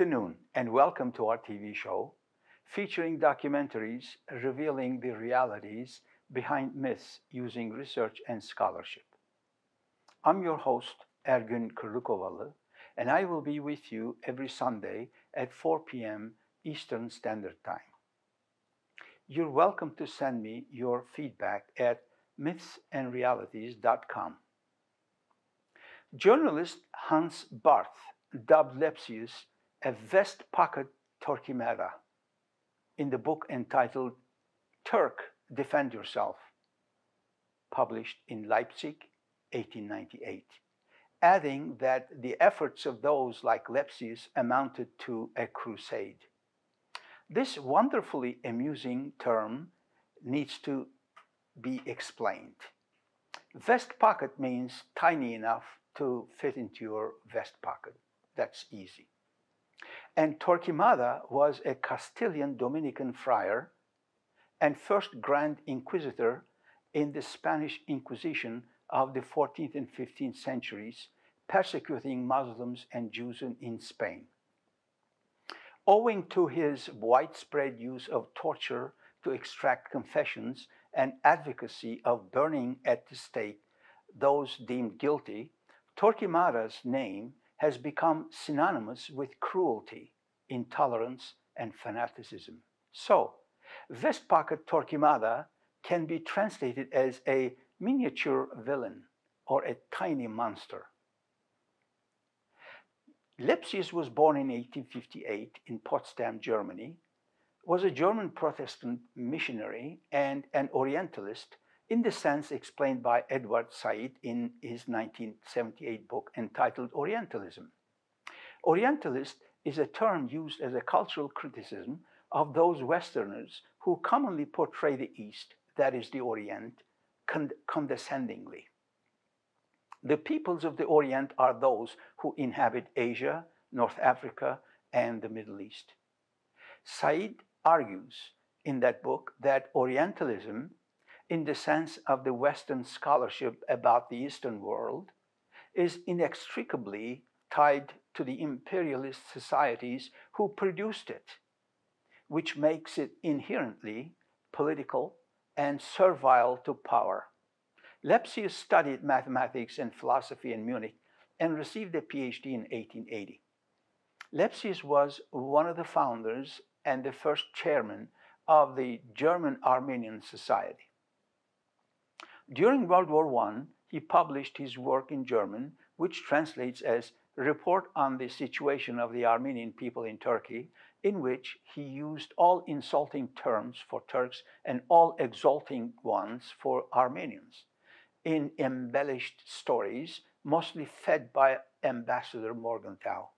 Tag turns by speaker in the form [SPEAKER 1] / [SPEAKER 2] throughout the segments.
[SPEAKER 1] afternoon and welcome to our TV show featuring documentaries revealing the realities behind myths using research and scholarship. I'm your host, Ergün Kırlıkovalı, and I will be with you every Sunday at 4 p.m. Eastern Standard Time. You're welcome to send me your feedback at mythsandrealities.com. Journalist Hans Barth dubbed Lepsius a vest-pocket Torquemada in the book entitled Turk, Defend Yourself, published in Leipzig, 1898, adding that the efforts of those like Lepsius amounted to a crusade. This wonderfully amusing term needs to be explained. Vest pocket means tiny enough to fit into your vest pocket. That's easy. And Torquemada was a Castilian Dominican friar and first Grand Inquisitor in the Spanish Inquisition of the 14th and 15th centuries, persecuting Muslims and Jews in Spain. Owing to his widespread use of torture to extract confessions and advocacy of burning at the stake those deemed guilty, Torquemada's name has become synonymous with cruelty, intolerance, and fanaticism. So, vest pocket Torquemada can be translated as a miniature villain or a tiny monster. Lepsius was born in 1858 in Potsdam, Germany, was a German Protestant missionary and an Orientalist in the sense explained by Edward Said in his 1978 book entitled Orientalism. Orientalist is a term used as a cultural criticism of those Westerners who commonly portray the East, that is the Orient, condescendingly. The peoples of the Orient are those who inhabit Asia, North Africa, and the Middle East. Said argues in that book that Orientalism, in the sense of the Western scholarship about the Eastern world, is inextricably tied to the imperialist societies who produced it, which makes it inherently political and servile to power. Lepsius studied mathematics and philosophy in Munich and received a PhD in 1880. Lepsius was one of the founders and the first chairman of the German Armenian Society. During World War I, he published his work in German, which translates as Report on the Situation of the Armenian People in Turkey, in which he used all insulting terms for Turks and all exalting ones for Armenians, in embellished stories, mostly fed by Ambassador Morgenthau.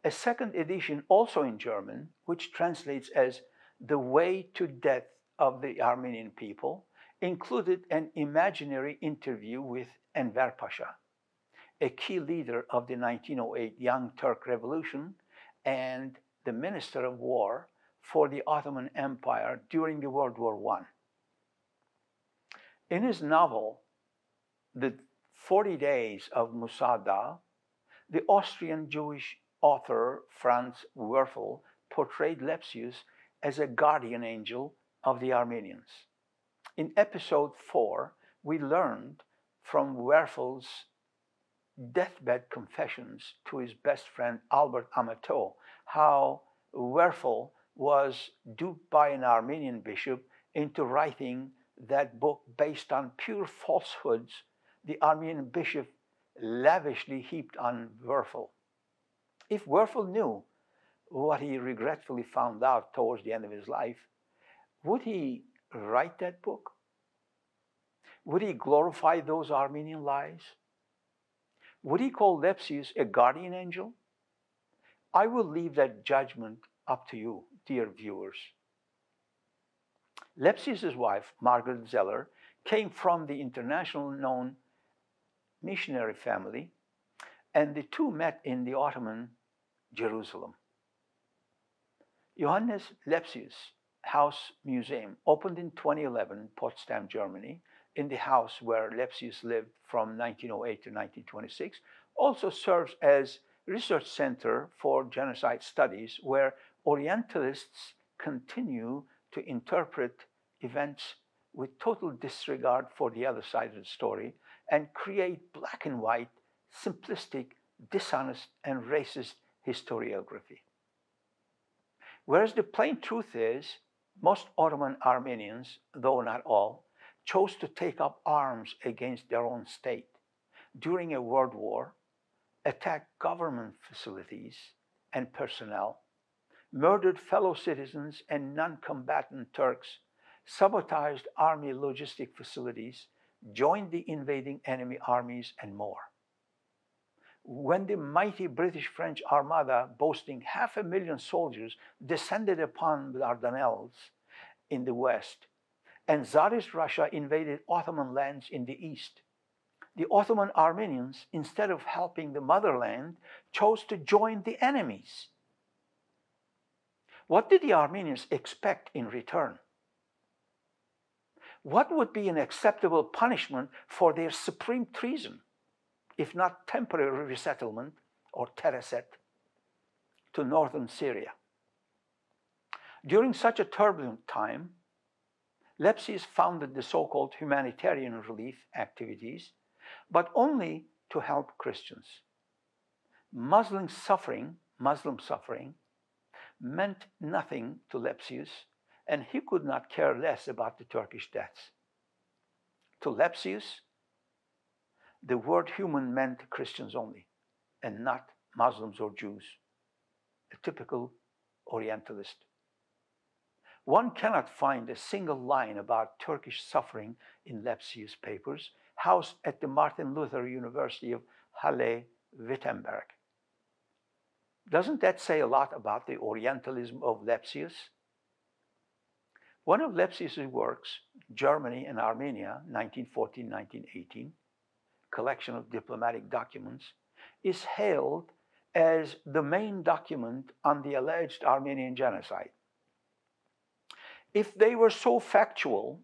[SPEAKER 1] A second edition, also in German, which translates as The Way to Death of the Armenian People, included an imaginary interview with Enver Pasha, a key leader of the 1908 Young Turk Revolution and the Minister of War for the Ottoman Empire during the World War I. In his novel, The 40 Days of Musa Dagh, the Austrian Jewish author Franz Werfel portrayed Lepsius as a guardian angel of the Armenians. In episode 4, we learned from Werfel's deathbed confessions to his best friend Albert Amato how Werfel was duped by an Armenian bishop into writing that book based on pure falsehoods the Armenian bishop lavishly heaped on Werfel. If Werfel knew what he regretfully found out towards the end of his life, would he write that book? Would he glorify those Armenian lies? Would he call Lepsius a guardian angel? I will leave that judgment up to you, dear viewers. Lepsius's wife, Margaret Zeller, came from the internationally known missionary family, and the two met in the Ottoman Jerusalem. Johannes Lepsius House Museum opened in 2011 in Potsdam, Germany, in the house where Lepsius lived from 1908 to 1926, also serves as research center for genocide studies where Orientalists continue to interpret events with total disregard for the other side of the story and create black and white, simplistic, dishonest, and racist historiography. Whereas the plain truth is, most Ottoman Armenians, though not all, chose to take up arms against their own state during a world war, attacked government facilities and personnel, murdered fellow citizens and non-combatant Turks, sabotaged army logistic facilities, joined the invading enemy armies, and more. When the mighty British-French Armada, boasting 500,000 soldiers, descended upon the Dardanelles in the west, and Tsarist Russia invaded Ottoman lands in the east, the Ottoman Armenians, instead of helping the motherland, chose to join the enemies. What did the Armenians expect in return? What would be an acceptable punishment for their supreme treason, if not temporary resettlement or terraset to northern Syria? During such a turbulent time, Lepsius founded the so-called humanitarian relief activities, but only to help Christians. Muslim suffering meant nothing to Lepsius, and he could not care less about the Turkish deaths. To Lepsius, the word human meant Christians only, and not Muslims or Jews, a typical Orientalist. One cannot find a single line about Turkish suffering in Lepsius' papers, housed at the Martin Luther University of Halle-Wittenberg. Doesn't that say a lot about the Orientalism of Lepsius? One of Lepsius' works, Germany and Armenia, 1914-1918, collection of diplomatic documents, is hailed as the main document on the alleged Armenian genocide. If they were so factual,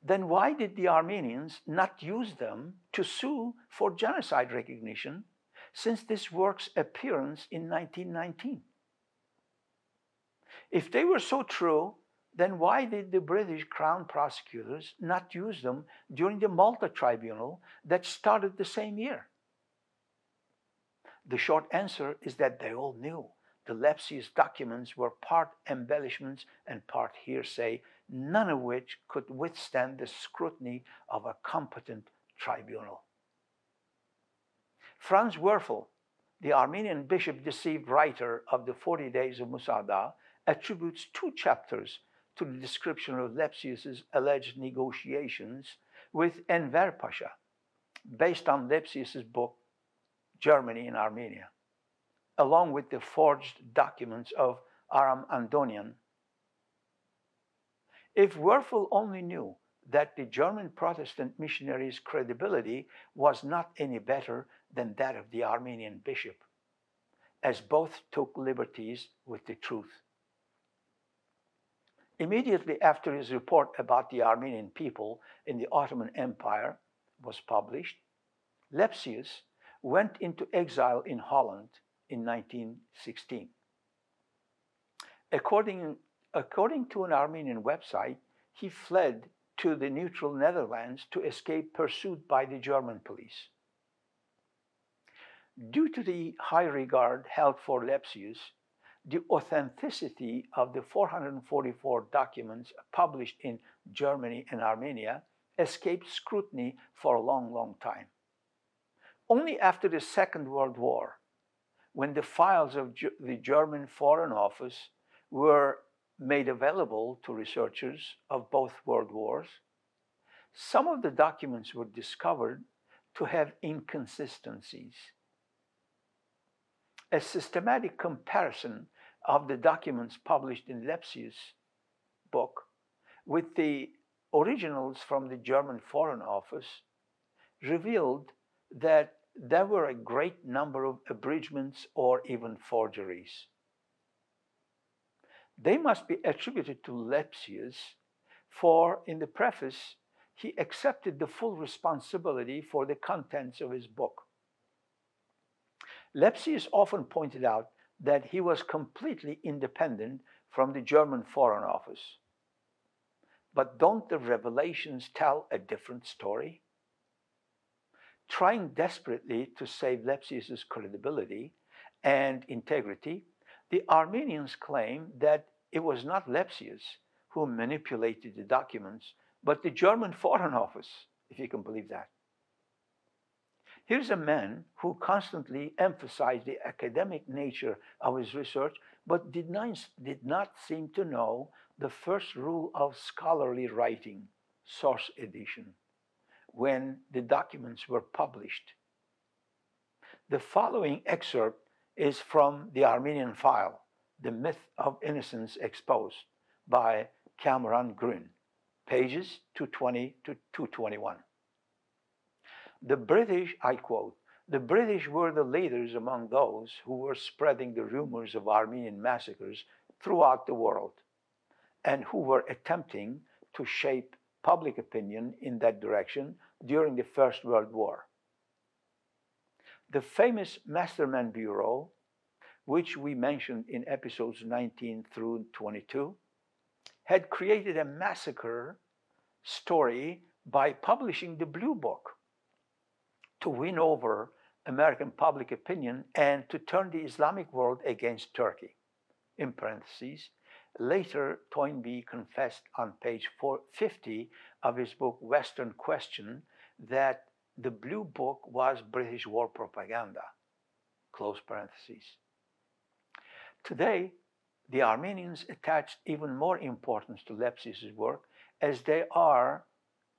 [SPEAKER 1] then why did the Armenians not use them to sue for genocide recognition since this work's appearance in 1919? If they were so true, then why did the British Crown prosecutors not use them during the Malta Tribunal that started the same year? The short answer is that they all knew the Lepsius documents were part embellishments and part hearsay, none of which could withstand the scrutiny of a competent tribunal. Franz Werfel, the Armenian bishop-deceived writer of the 40 Days of Musada, attributes 2 chapters to the description of Lepsius's alleged negotiations with Enver Pasha, based on Lepsius's book, Germany and Armenia, along with the forged documents of Aram Andonian. If Werfel only knew that the German Protestant missionaries' credibility was not any better than that of the Armenian bishop, as both took liberties with the truth. Immediately after his report about the Armenian people in the Ottoman Empire was published, Lepsius went into exile in Holland in 1916. According to an Armenian website, he fled to the neutral Netherlands to escape pursuit by the German police. Due to the high regard held for Lepsius, the authenticity of the 444 documents published in Germany and Armenia escaped scrutiny for a long, long time. Only after the Second World War, when the files of the German Foreign Office were made available to researchers of both world wars, some of the documents were discovered to have inconsistencies. A systematic comparison of the documents published in Lepsius' book with the originals from the German Foreign Office revealed that there were a great number of abridgments or even forgeries. They must be attributed to Lepsius, for in the preface, he accepted the full responsibility for the contents of his book. Lepsius often pointed out that he was completely independent from the German Foreign Office. But don't the revelations tell a different story? Trying desperately to save Lepsius's credibility and integrity, the Armenians claim that it was not Lepsius who manipulated the documents, but the German Foreign Office, if you can believe that. Here's a man who constantly emphasized the academic nature of his research, but did not seem to know the first rule of scholarly writing, source edition, when the documents were published. The following excerpt is from the Armenian file, The Myth of Innocence Exposed, by Cameron Grün, pages 220 to 221. The British, I quote, "The British were the leaders among those who were spreading the rumors of Armenian massacres throughout the world, and who were attempting to shape public opinion in that direction during the First World War. The famous Masterman Bureau, which we mentioned in episodes 19 through 22, had created a massacre story by publishing the Blue Book to win over American public opinion and to turn the Islamic world against Turkey." In parentheses, later Toynbee confessed on page 450 of his book Western Question that the Blue Book was British war propaganda, close parentheses. Today, the Armenians attached even more importance to Lepsius's work, as they are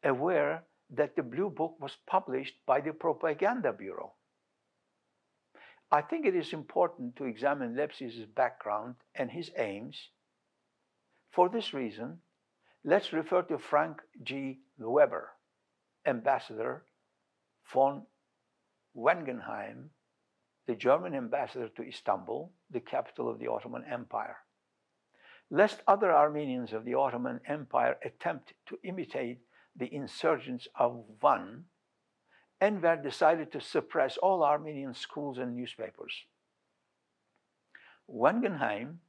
[SPEAKER 1] aware that the Blue Book was published by the Propaganda Bureau. I think it is important to examine Lepsius's background and his aims. For this reason, let's refer to Frank G. Weber, Ambassador von Wangenheim, the German ambassador to Istanbul, the capital of the Ottoman Empire. Lest other Armenians of the Ottoman Empire attempt to imitate the insurgents of Van, Enver decided to suppress all Armenian schools and newspapers. Wangenheim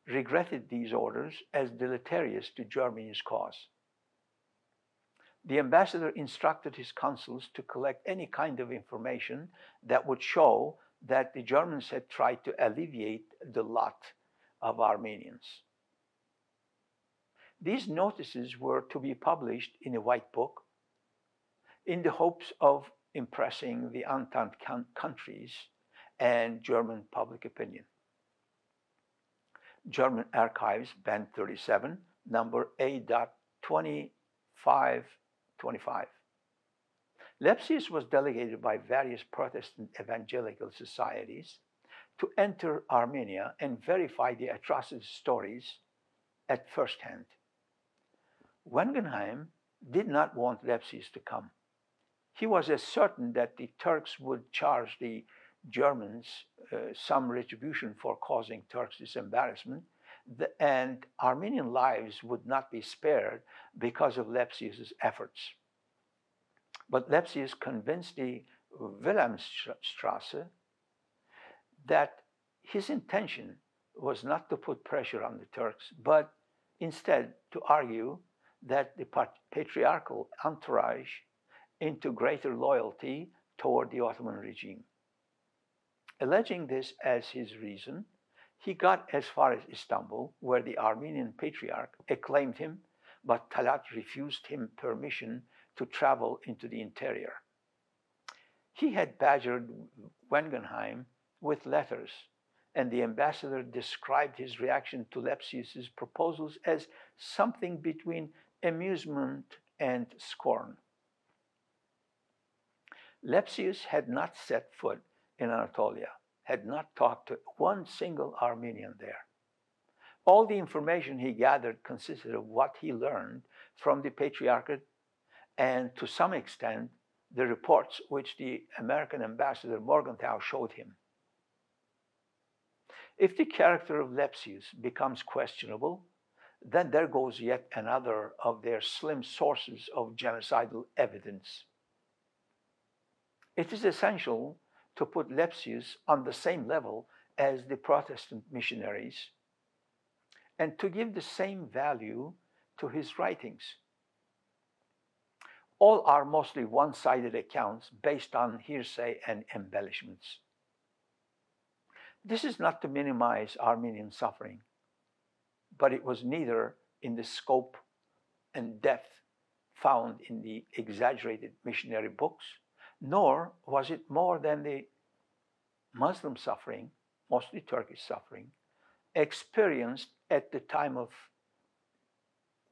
[SPEAKER 1] regretted these orders as deleterious to Germany's cause. The ambassador instructed his consuls to collect any kind of information that would show that the Germans had tried to alleviate the lot of Armenians. These notices were to be published in a white book in the hopes of impressing the Entente countries and German public opinion. German Archives, Band 37, number A.2525. Lepsius was delegated by various Protestant evangelical societies to enter Armenia and verify the atrocity stories at first hand. Wangenheim did not want Lepsius to come. He was as certain that the Turks would charge the Germans some retribution for causing Turks this embarrassment, and Armenian lives would not be spared because of Lepsius's efforts. But Lepsius convinced the Wilhelmstrasse that his intention was not to put pressure on the Turks, but instead to argue that the patriarchal entourage into greater loyalty toward the Ottoman regime. Alleging this as his reason, he got as far as Istanbul, where the Armenian patriarch acclaimed him, but Talat refused him permission to travel into the interior. He had badgered Wangenheim with letters, and the ambassador described his reaction to Lepsius's proposals as something between amusement and scorn. Lepsius had not set foot in Anatolia, had not talked to one single Armenian there. All the information he gathered consisted of what he learned from the Patriarchate and, to some extent, the reports which the American ambassador Morgenthau showed him. If the character of Lepsius becomes questionable, then there goes yet another of their slim sources of genocidal evidence. It is essential to put Lepsius on the same level as the Protestant missionaries and to give the same value to his writings. All are mostly one-sided accounts based on hearsay and embellishments. This is not to minimize Armenian suffering, but it was neither in the scope and depth found in the exaggerated missionary books, nor was it more than the Muslim suffering, mostly Turkish suffering, experienced at the time of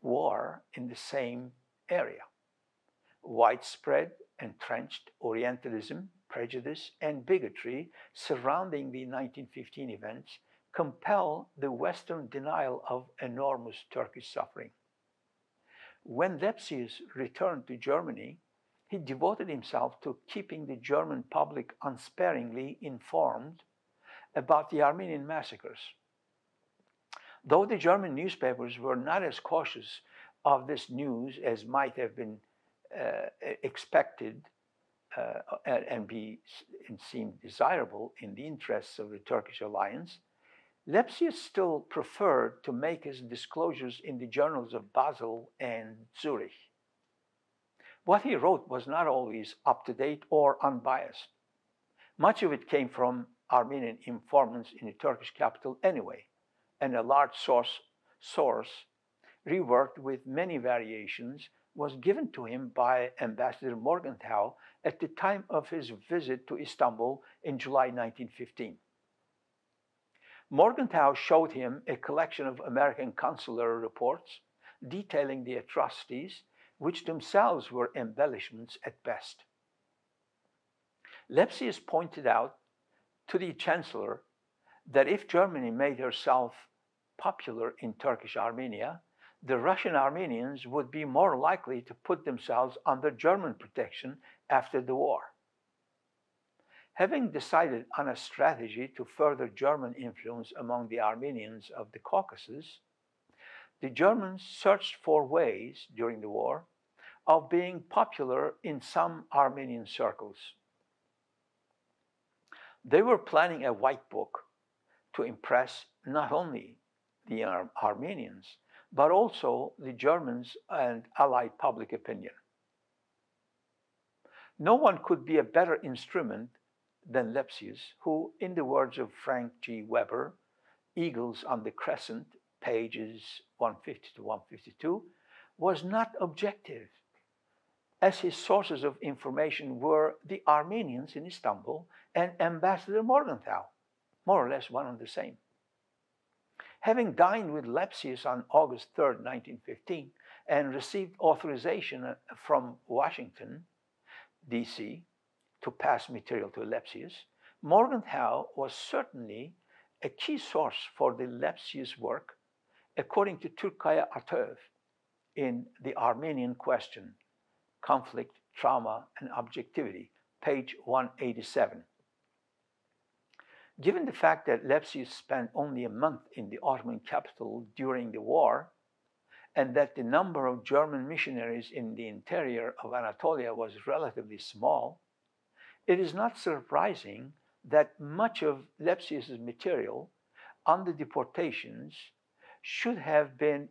[SPEAKER 1] war in the same area. Widespread, entrenched Orientalism, prejudice, and bigotry surrounding the 1915 events compel the Western denial of enormous Turkish suffering. When Lepsius returned to Germany, he devoted himself to keeping the German public unsparingly informed about the Armenian massacres. Though the German newspapers were not as cautious of this news as might have been expected and seemed desirable in the interests of the Turkish alliance, Lepsius still preferred to make his disclosures in the journals of Basel and Zurich. What he wrote was not always up-to-date or unbiased. Much of it came from Armenian informants in the Turkish capital anyway, and a large source, reworked with many variations, was given to him by Ambassador Morgenthau at the time of his visit to Istanbul in July 1915. Morgenthau showed him a collection of American consular reports detailing the atrocities, which themselves were embellishments at best. Lepsius pointed out to the Chancellor that if Germany made herself popular in Turkish Armenia, the Russian Armenians would be more likely to put themselves under German protection after the war. Having decided on a strategy to further German influence among the Armenians of the Caucasus, the Germans searched for ways during the war of being popular in some Armenian circles. They were planning a white book to impress not only the Armenians, but also the Germans and Allied public opinion. No one could be a better instrument than Lepsius, who, in the words of Frank G. Weber, Eagles on the Crescent, pages 150 to 152, was not objective, as his sources of information were the Armenians in Istanbul and Ambassador Morgenthau, more or less one and the same. Having dined with Lepsius on August 3, 1915, and received authorization from Washington, D.C., to pass material to Lepsius, Morgenthau was certainly a key source for the Lepsius work, according to Turkaya Atöv in The Armenian Question, Conflict, Trauma, and Objectivity, page 187. Given the fact that Lepsius spent only a month in the Ottoman capital during the war, and that the number of German missionaries in the interior of Anatolia was relatively small, it is not surprising that much of Lepsius's material on the deportations should have been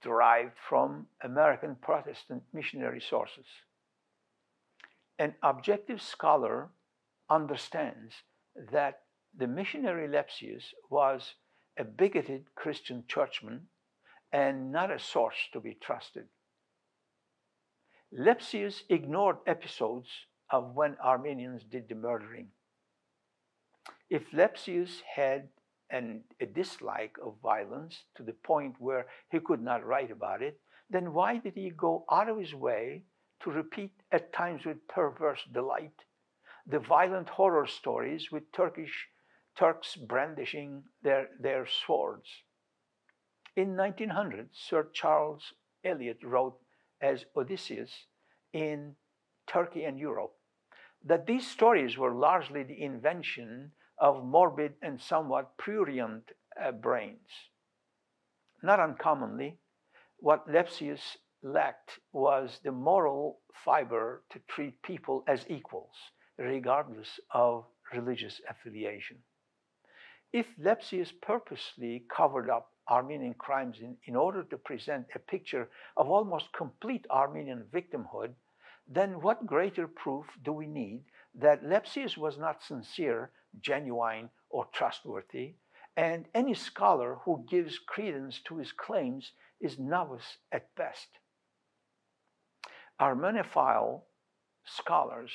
[SPEAKER 1] derived from American Protestant missionary sources. An objective scholar understands that the missionary Lepsius was a bigoted Christian churchman and not a source to be trusted. Lepsius ignored episodes of when Armenians did the murdering. If Lepsius had a dislike of violence to the point where he could not write about it, then why did he go out of his way to repeat, at times with perverse delight, the violent horror stories with Turks brandishing their swords? In 1900, Sir Charles Eliot wrote as Odysseus in Turkey and Europe that these stories were largely the invention of morbid and somewhat prurient brains. Not uncommonly, what Lepsius lacked was the moral fiber to treat people as equals, regardless of religious affiliation. If Lepsius purposely covered up Armenian crimes in order to present a picture of almost complete Armenian victimhood, then what greater proof do we need that Lepsius was not sincere, genuine, or trustworthy, and any scholar who gives credence to his claims is novice at best? Armenophile scholars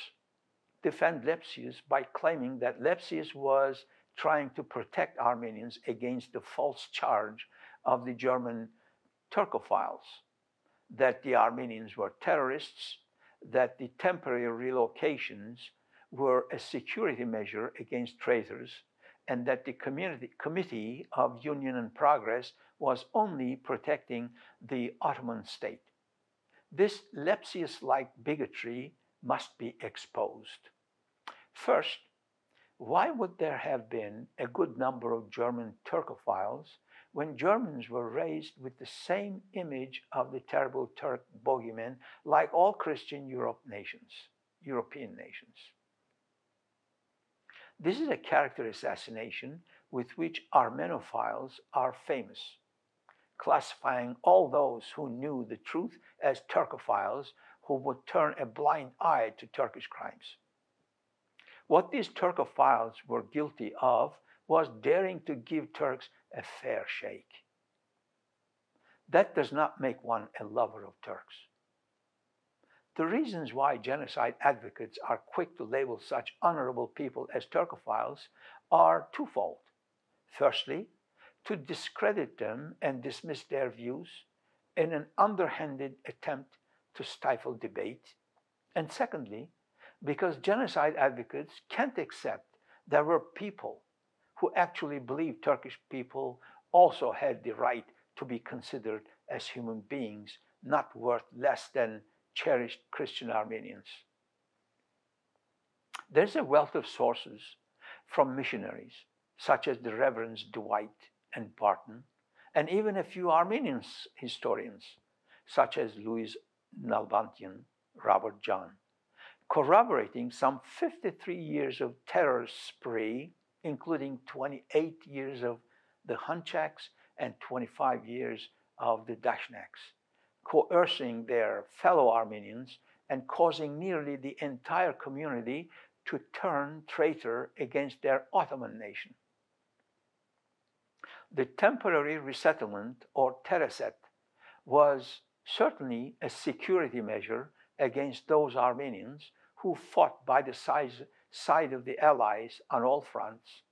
[SPEAKER 1] defend Lepsius by claiming that Lepsius was trying to protect Armenians against the false charge of the German Turkophiles, that the Armenians were terrorists, that the temporary relocations were a security measure against traitors, and that the Committee of Union and Progress was only protecting the Ottoman state. This Lepsius-like bigotry must be exposed. First, why would there have been a good number of German Turkophiles when Germans were raised with the same image of the terrible Turk bogeyman like all Christian European nations? This is a character assassination with which Armenophiles are famous, classifying all those who knew the truth as Turkophiles who would turn a blind eye to Turkish crimes. What these Turkophiles were guilty of was daring to give Turks a fair shake. That does not make one a lover of Turks. The reasons why genocide advocates are quick to label such honorable people as Turkophiles are twofold. Firstly, to discredit them and dismiss their views in an underhanded attempt to stifle debate. And secondly, because genocide advocates can't accept there were people who actually believed Turkish people also had the right to be considered as human beings, not worth less than cherished Christian Armenians. There's a wealth of sources from missionaries, such as the Reverends Dwight and Barton, and even a few Armenian historians, such as Louis Nalbantian, Robert John, corroborating some 53 years of terror spree, including 28 years of the Hunchaks and 25 years of the Dashnaks, coercing their fellow Armenians and causing nearly the entire community to turn traitor against their Ottoman nation. The temporary resettlement, or Tereset, was certainly a security measure against those Armenians who fought by the side of the Allies on all fronts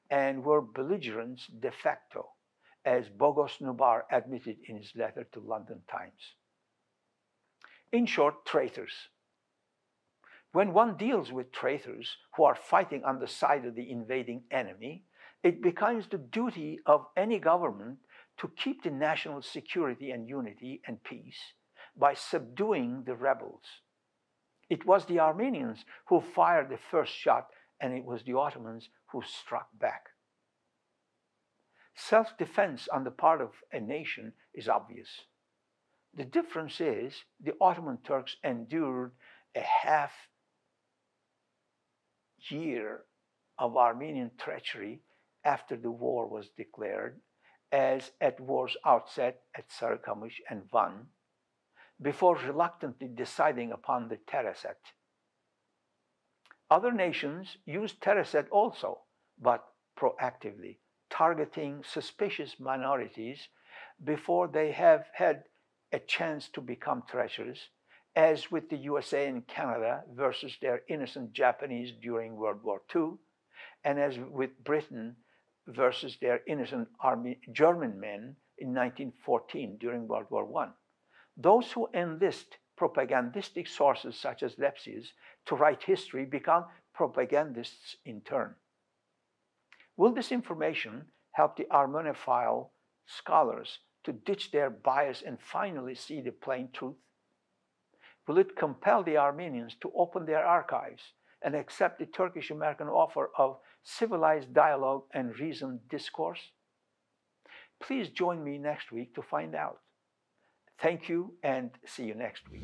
[SPEAKER 1] and were belligerents de facto, as Bogos Nubar admitted in his letter to London Times. In short, traitors. When one deals with traitors who are fighting on the side of the invading enemy, it becomes the duty of any government to keep the national security and unity and peace by subduing the rebels. It was the Armenians who fired the first shot, and it was the Ottomans who struck back. Self-defense on the part of a nation is obvious. The difference is the Ottoman Turks endured a half year of Armenian treachery after the war was declared, as at war's outset at Sarıkamış and Van, before reluctantly deciding upon the Tereset. Other nations used Tereset also, but proactively, targeting suspicious minorities before they have had a chance to become traitors, as with the USA and Canada versus their innocent Japanese during World War II, and as with Britain versus their innocent German men in 1914 during World War I. Those who enlist propagandistic sources such as Lepsius to write history become propagandists in turn. Will this information help the Armenophile scholars to ditch their bias and finally see the plain truth? Will it compel the Armenians to open their archives and accept the Turkish-American offer of civilized dialogue and reasoned discourse? Please join me next week to find out. Thank you, and see you next week.